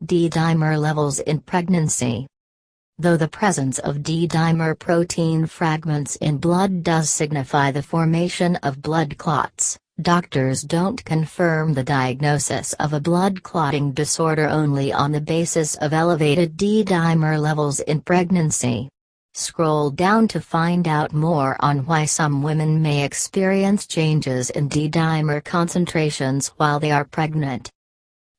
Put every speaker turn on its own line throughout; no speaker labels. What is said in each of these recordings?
D-dimer levels in pregnancy. Though the presence of D-dimer protein fragments in blood does signify the formation of blood clots, doctors don't confirm the diagnosis of a blood clotting disorder only on the basis of elevated D-dimer levels in pregnancy. Scroll down to find out more on why some women may experience changes in D-dimer concentrations while they are pregnant.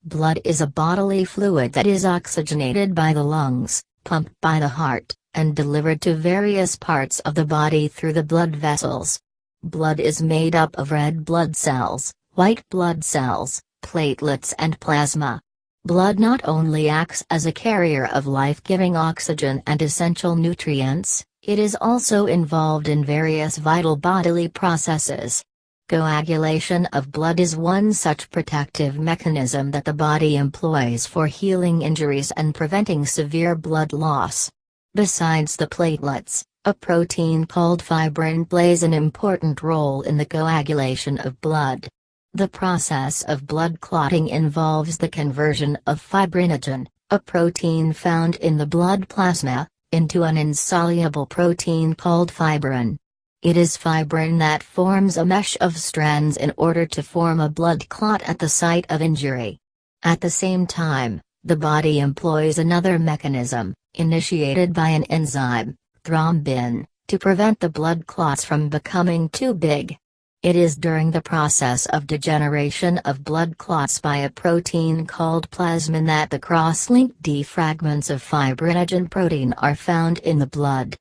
Blood is a bodily fluid that is oxygenated by the lungs, pumped by the heart, and delivered to various parts of the body through the blood vessels. Blood is made up of red blood cells, white blood cells, platelets and plasma. Blood not only acts as a carrier of life-giving oxygen and essential nutrients, it is also involved in various vital bodily processes. Coagulation of blood is one such protective mechanism that the body employs for healing injuries and preventing severe blood loss. Besides the platelets, a protein called fibrin plays an important role in the coagulation of blood. The process of blood clotting involves the conversion of fibrinogen, a protein found in the blood plasma, into an insoluble protein called fibrin. It is fibrin that forms a mesh of strands in order to form a blood clot at the site of injury. At the same time, the body employs another mechanism, initiated by an enzyme, thrombin, to prevent the blood clots from becoming too big. It is during the process of degeneration of blood clots by a protein called plasmin that the cross-linked D fragments of fibrinogen protein are found in the blood.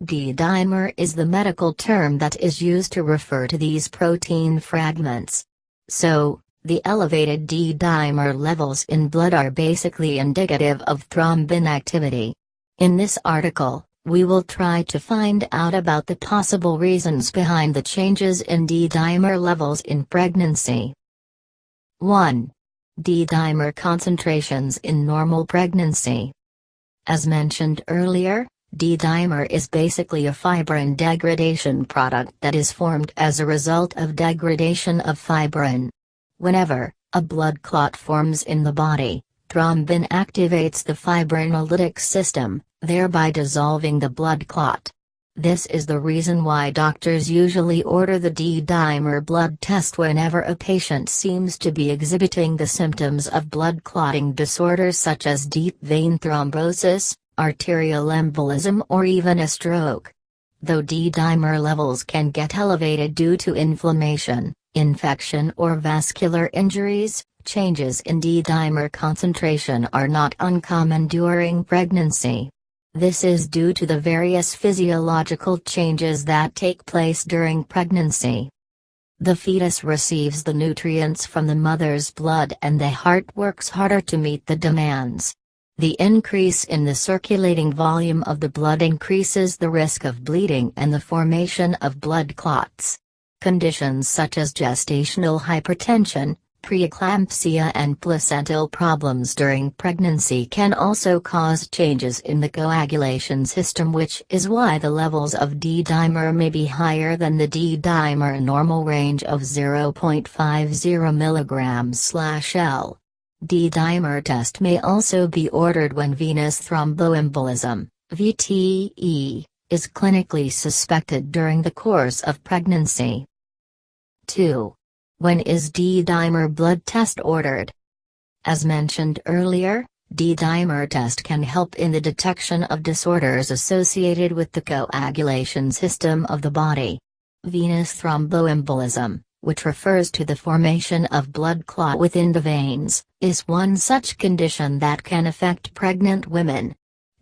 D-dimer is the medical term that is used to refer to these protein fragments. So, the elevated D-dimer levels in blood are basically indicative of thrombin activity. In this article, we will try to find out about the possible reasons behind the changes in D-dimer levels in pregnancy. 1. D-dimer concentrations in normal pregnancy. As mentioned earlier, D-dimer is basically a fibrin degradation product that is formed as a result of degradation of fibrin. Whenever a blood clot forms in the body, thrombin activates the fibrinolytic system, thereby dissolving the blood clot. This is the reason why doctors usually order the D-dimer blood test whenever a patient seems to be exhibiting the symptoms of blood clotting disorders such as deep vein thrombosis, arterial embolism or even a stroke. Though D-dimer levels can get elevated due to inflammation, infection or vascular injuries, changes in D-dimer concentration are not uncommon during pregnancy. This is due to the various physiological changes that take place during pregnancy. The fetus receives the nutrients from the mother's blood and the heart works harder to meet the demands. The increase in the circulating volume of the blood increases the risk of bleeding and the formation of blood clots. Conditions such as gestational hypertension, preeclampsia and placental problems during pregnancy can also cause changes in the coagulation system, which is why the levels of D-dimer may be higher than the D-dimer normal range of 0.50 mg/L. D-dimer test may also be ordered when venous thromboembolism, VTE, is clinically suspected during the course of pregnancy. 2. When is D-dimer blood test ordered? As mentioned earlier, D-dimer test can help in the detection of disorders associated with the coagulation system of the body. Venous thromboembolism, which refers to the formation of blood clot within the veins, is one such condition that can affect pregnant women.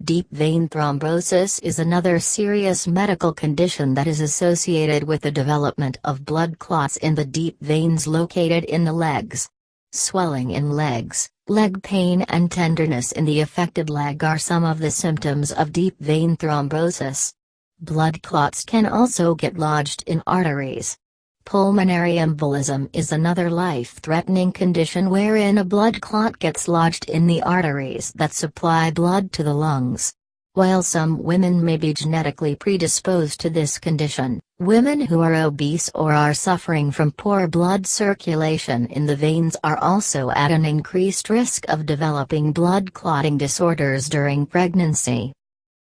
Deep vein thrombosis is another serious medical condition that is associated with the development of blood clots in the deep veins located in the legs. Swelling in legs, leg pain and tenderness in the affected leg are some of the symptoms of deep vein thrombosis. Blood clots can also get lodged in arteries. Pulmonary embolism is another life-threatening condition wherein a blood clot gets lodged in the arteries that supply blood to the lungs. While some women may be genetically predisposed to this condition, women who are obese or are suffering from poor blood circulation in the veins are also at an increased risk of developing blood clotting disorders during pregnancy.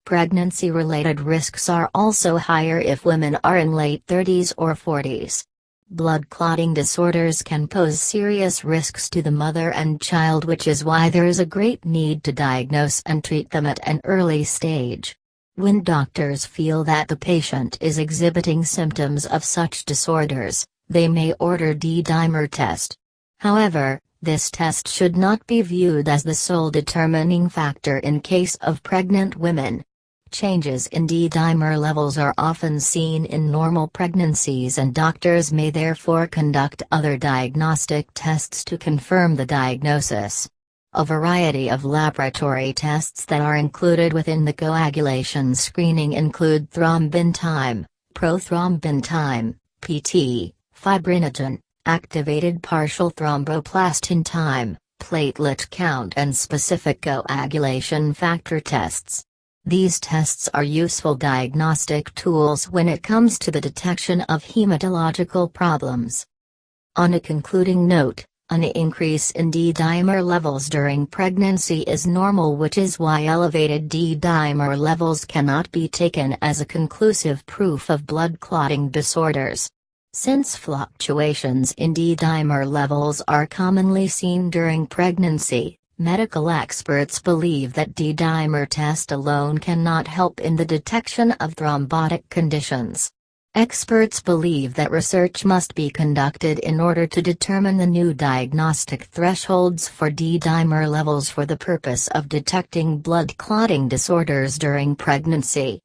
Pregnancy-related risks are also higher if women are in late 30s or 40s. Blood clotting disorders can pose serious risks to the mother and child, which is why there is a great need to diagnose and treat them at an early stage. When doctors feel that the patient is exhibiting symptoms of such disorders, they may order D-dimer test. However, this test should not be viewed as the sole determining factor in case of pregnant women. Changes in D-dimer levels are often seen in normal pregnancies, and doctors may therefore conduct other diagnostic tests to confirm the diagnosis. A variety of laboratory tests that are included within the coagulation screening include thrombin time, prothrombin time, PT, fibrinogen, activated partial thromboplastin time, platelet count, and specific coagulation factor tests. These tests are useful diagnostic tools when it comes to the detection of hematological problems. On a concluding note, an increase in D-dimer levels during pregnancy is normal, which is why elevated D-dimer levels cannot be taken as a conclusive proof of blood clotting disorders. Since fluctuations in D-dimer levels are commonly seen during pregnancy, medical experts believe that D-dimer test alone cannot help in the detection of thrombotic conditions. Experts believe that research must be conducted in order to determine the new diagnostic thresholds for D-dimer levels for the purpose of detecting blood clotting disorders during pregnancy.